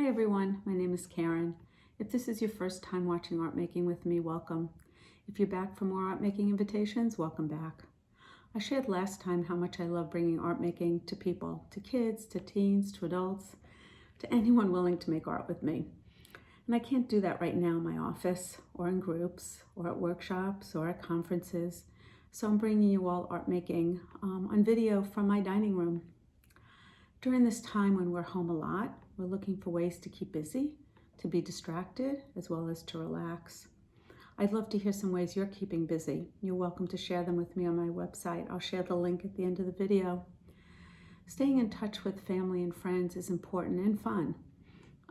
Hi everyone, my name is Karen. If this is your first time watching art making with me, welcome. If you're back for more art making invitations, welcome back. I shared last time how much I love bringing art making to people, to kids, to teens, to adults, to anyone willing to make art with me. And I can't do that right now in my office or in groups or at workshops or at conferences. So I'm bringing you all art making on video from my dining room. During this time when we're home a lot, we're looking for ways to keep busy, to be distracted, as well as to relax. I'd love to hear some ways you're keeping busy. You're welcome to share them with me on my website. I'll share the link at the end of the video. Staying in touch with family and friends is important and fun.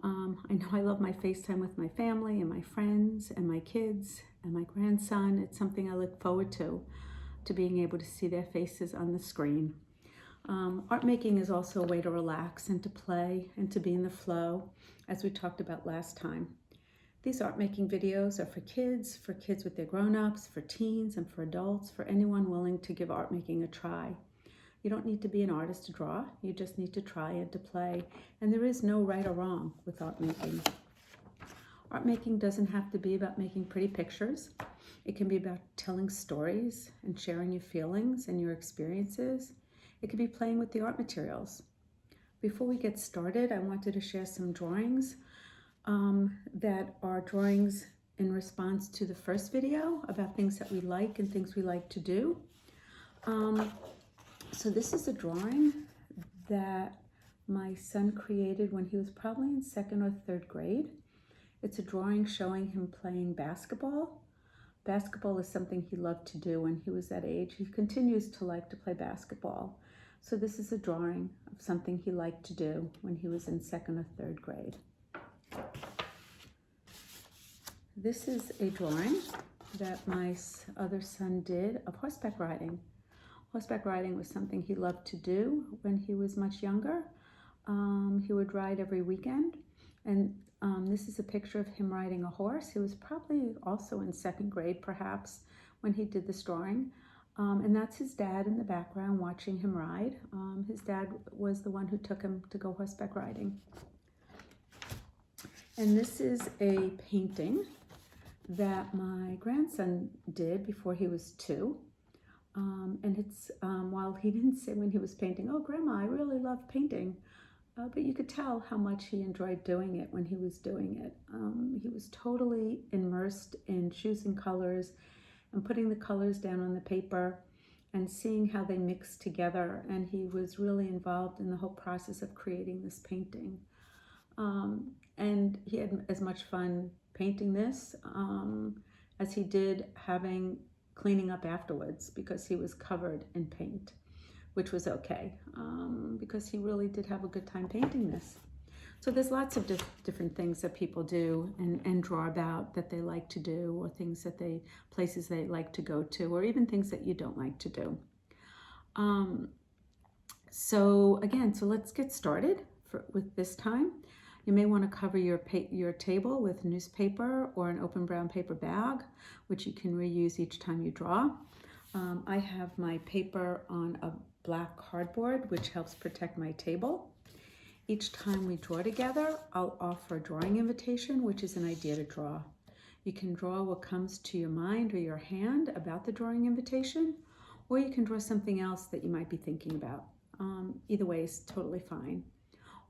I know I love my FaceTime with my family and my friends and my kids and my grandson. It's something I look forward to being able to see their faces on the screen. Art making is also a way to relax and to play and to be in the flow, as we talked about last time. These art making videos are for kids with their grown-ups, for teens, and for adults, for anyone willing to give art making a try. You don't need to be an artist to draw, you just need to try and to play, and there is no right or wrong with art making. Art making doesn't have to be about making pretty pictures. It can be about telling stories and sharing your feelings and your experiences. It could be playing with the art materials. Before we get started, I wanted to share some drawings that are drawings in response to the first video about things that we like and things we like to do. So this is a drawing that my son created when he was probably in 2nd or 3rd grade. It's a drawing showing him playing basketball. Basketball is something he loved to do when he was that age. He continues to like to play basketball. So this is a drawing of something he liked to do when he was in 2nd or 3rd grade. This is a drawing that my other son did of horseback riding. Horseback riding was something he loved to do when he was much younger. He would ride every weekend, and this is a picture of him riding a horse. He was probably also in 2nd grade, perhaps, when he did this drawing. And that's his dad in the background watching him ride. His dad was the one who took him to go horseback riding. And this is a painting that my grandson did before he was 2. And it's, while he didn't say when he was painting, "Oh, Grandma, I really love painting," but you could tell how much he enjoyed doing it when he was doing it. He was totally immersed in choosing colors and putting the colors down on the paper and seeing how they mixed together. And he was really involved in the whole process of creating this painting. And he had as much fun painting this as he did cleaning up afterwards, because he was covered in paint, which was okay, because he really did have a good time painting this. So there's lots of different things that people do and draw about that they like to do, or places they like to go to, or even things that you don't like to do. So let's get started with this time. You may want to cover your table with newspaper or an open brown paper bag, which you can reuse each time you draw. I have my paper on a black cardboard, which helps protect my table. Each time we draw together, I'll offer a drawing invitation, which is an idea to draw. You can draw what comes to your mind or your hand about the drawing invitation, or you can draw something else that you might be thinking about. Either way is totally fine.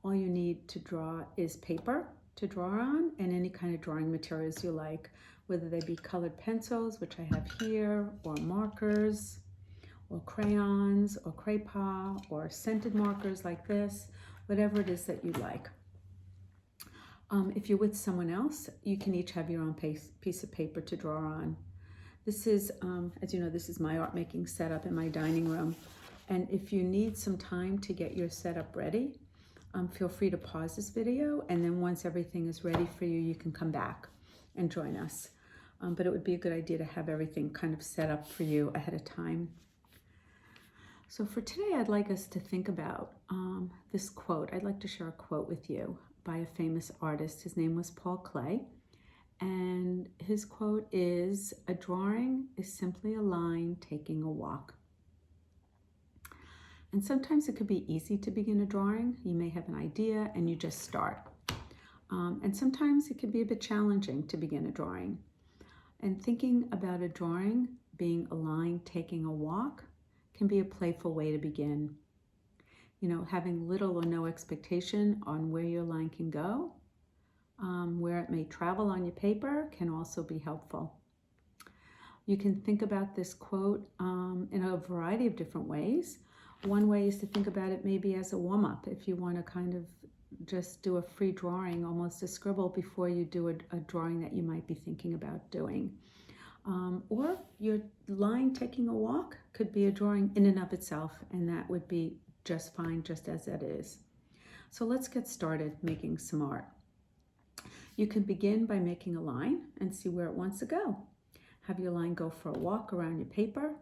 All you need to draw is paper to draw on, and any kind of drawing materials you like, whether they be colored pencils, which I have here, or markers, or crayons, or crayons, or scented markers like this, whatever it is that you like. If you're with someone else, you can each have your own piece of paper to draw on. This is, as you know, this is my art making setup in my dining room. And if you need some time to get your setup ready, feel free to pause this video, and then once everything is ready for you, you can come back and join us. But it would be a good idea to have everything kind of set up for you ahead of time. So for today, I'd like us to think about this quote. I'd like to share a quote with you by a famous artist. His name was Paul Klee, and his quote is, "A drawing is simply a line taking a walk." And sometimes it could be easy to begin a drawing. You may have an idea and you just start. And sometimes it can be a bit challenging to begin a drawing. And thinking about a drawing being a line taking a walk can be a playful way to begin. You know, having little or no expectation on where your line can go, where it may travel on your paper, can also be helpful. You can think about this quote in a variety of different ways. One way is to think about it maybe as a warm-up, if you want to kind of just do a free drawing, almost a scribble before you do a drawing that you might be thinking about doing. Or your line taking a walk could be a drawing in and of itself, and that would be just fine just as it is. So let's get started making some art. You can begin by making a line and see where it wants to go. Have your line go for a walk around your paper.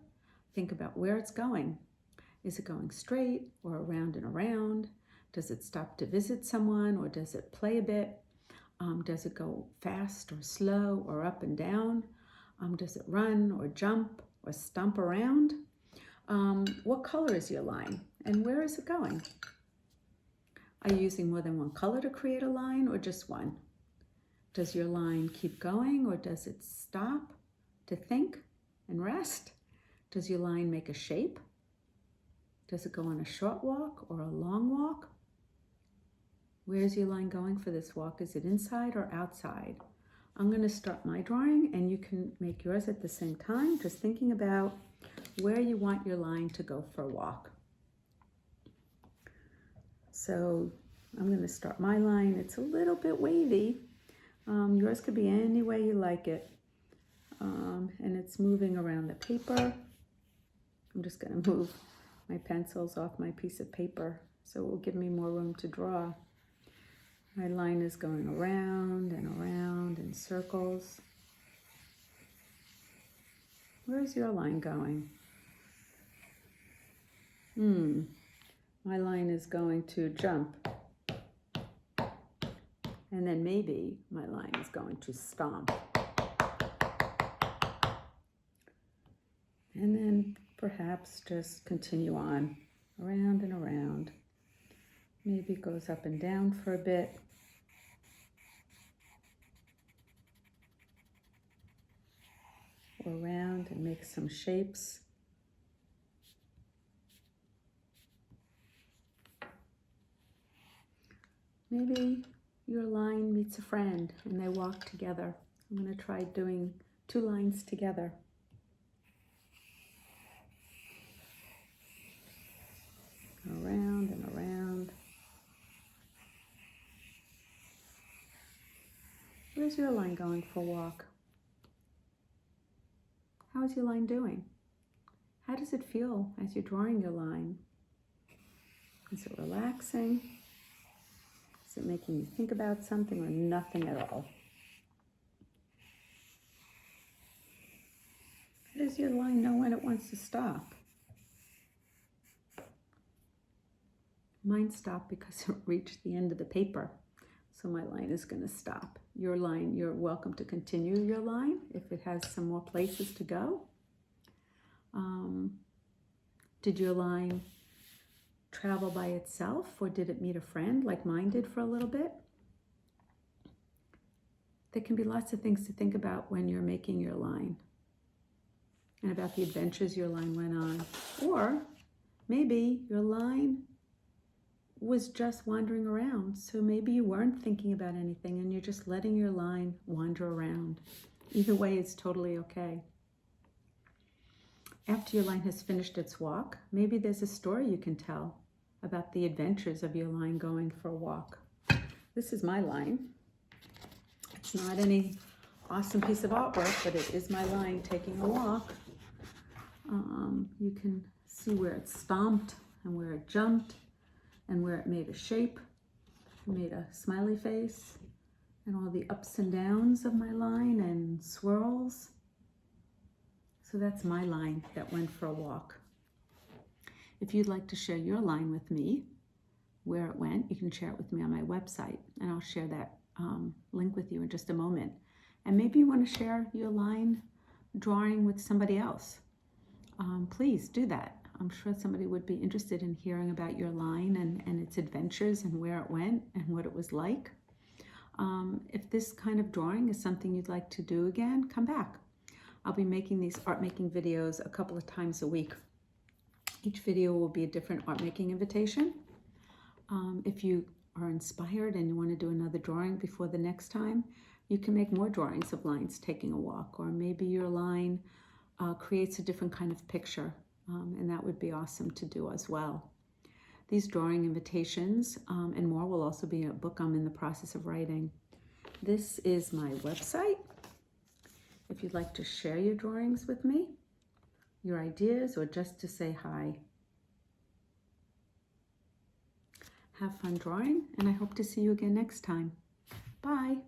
Think about where it's going. Is it going straight or around and around? Does it stop to visit someone, or does it play a bit? Does it go fast or slow or up and down? Does it run or jump or stomp around? What color is your line, and where is it going? Are you using more than one color to create a line, or just one? Does your line keep going, or does it stop to think and rest? Does your line make a shape? Does it go on a short walk or a long walk? Where's your line going for this walk? Is it inside or outside? I'm going to start my drawing, and you can make yours at the same time, just thinking about where you want your line to go for a walk. So I'm going to start my line. It's a little bit wavy. Yours could be any way you like it. And it's moving around the paper. I'm just going to move my pencils off my piece of paper so it will give me more room to draw. My line is going around and around in circles. Where's your line going? My line is going to jump. And then maybe my line is going to stomp. And then perhaps just continue on around and around. Maybe it goes up and down for a bit. Or around and make some shapes. Maybe your line meets a friend and they walk together. I'm going to try doing 2 lines together. Around and around. Where's your line going for a walk? How's your line doing? How does it feel as you're drawing your line? Is it relaxing? Is it making you think about something, or nothing at all? How does your line know when it wants to stop? Mine stopped because it reached the end of the paper. So my line is going to stop. Your line, you're welcome to continue your line if it has some more places to go. Did your line travel by itself, or did it meet a friend like mine did for a little bit? There can be lots of things to think about when you're making your line, and about the adventures your line went on. Or maybe your line was just wandering around. So maybe you weren't thinking about anything and you're just letting your line wander around. Either way is totally okay. After your line has finished its walk, maybe there's a story you can tell about the adventures of your line going for a walk. This is my line. It's not any awesome piece of artwork, but it is my line taking a walk. You can see where it stomped and where it jumped, and where it made a shape, made a smiley face, and all the ups and downs of my line and swirls. So that's my line that went for a walk. If you'd like to share your line with me, where it went, you can share it with me on my website, and I'll share that link with you in just a moment. And maybe you want to share your line drawing with somebody else. Please do that. I'm sure somebody would be interested in hearing about your line and its adventures and where it went and what it was like. If this kind of drawing is something you'd like to do again, come back. I'll be making these art making videos a couple of times a week. Each video will be a different art making invitation. If you are inspired and you want to do another drawing before the next time, you can make more drawings of lions taking a walk, or maybe your line creates a different kind of picture, and that would be awesome to do as well. These drawing invitations and more will also be a book I'm in the process of writing. This is my website. If you'd like to share your drawings with me, your ideas, or just to say hi. Have fun drawing, and I hope to see you again next time. Bye.